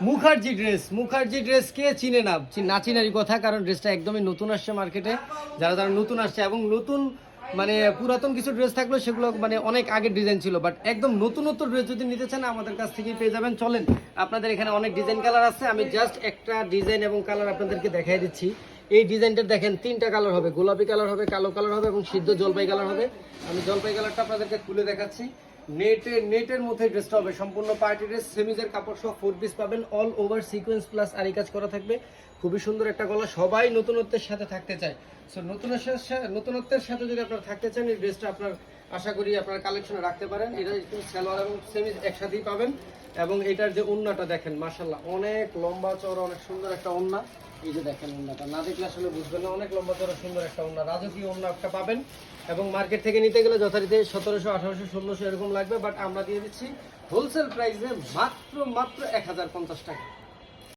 Mukherjee dress কে চিনে না, না চিনারই কথা, কারণ ড্রেসটা একদমই নতুন আসছে মার্কেটে। যারা নতুন আসছে এবং নতুন মানে পুরাতন কিছু ড্রেস থাকলো সেগুলো মানে অনেক আগের ডিজাইন ছিল, বাট একদম নতুনত্ব ড্রেস যদি নিতে চান আমাদের কাছ থেকেই পেয়ে যাবেন। চলেন, আপনাদের এখানে অনেক ডিজাইন কালার আছে, আমি জাস্ট একটা ডিজাইন এবং কালার আপনাদেরকে দেখাই দিচ্ছি। এই ডিজাইনটা দেখেন, 3টা কালার হবে, গোলাপি কালার হবে, কালো কালার হবে এবং সিদ্ধ জলপাই কালার হবে। আমি জলপাই কালারটা আপনাদেরকে খুলে দেখাচ্ছি। নেটের মধ্যে ড্রেসটা হবে, সম্পূর্ণ পার্টি ড্রেস, সেমিজের কাপড় সহ 4 পিস পাবেন, অল ওভার সিকোয়েন্স প্লাস আরি কাজ করা থাকবে, খুবই সুন্দর একটা গলা। সবাই নতুনত্বের সাথে থাকতে চায়, সো নতুনত্বের সাথে যদি আপনারা থাকতে চান এই ড্রেসটা আপনার আশা করি আপনার কালেকশনে রাখতে পারেন। এটা একটু সালোয়ার এবং সেমিজ একসাথেই পাবেন। এবং এটার যে ওড়নাটা দেখেন, মাশাআল্লাহ অনেক লম্বা চওড়া, অনেক সুন্দর একটা ওড়না। এই যে দেখেন ওড়নাটা, না দেখলে আসলে বুঝবেন না, অনেক লম্বা চওড়া সুন্দর একটা ওড়না, রাজকীয় ওড়না একটা পাবেন। এবং মার্কেট থেকে নিতে গেলে যথারীতি 1700, 1800, 1600 এরকম লাগবে, বাট আমরা দিয়ে দিচ্ছি হোলসেল প্রাইসে মাত্র 1050 টাকা।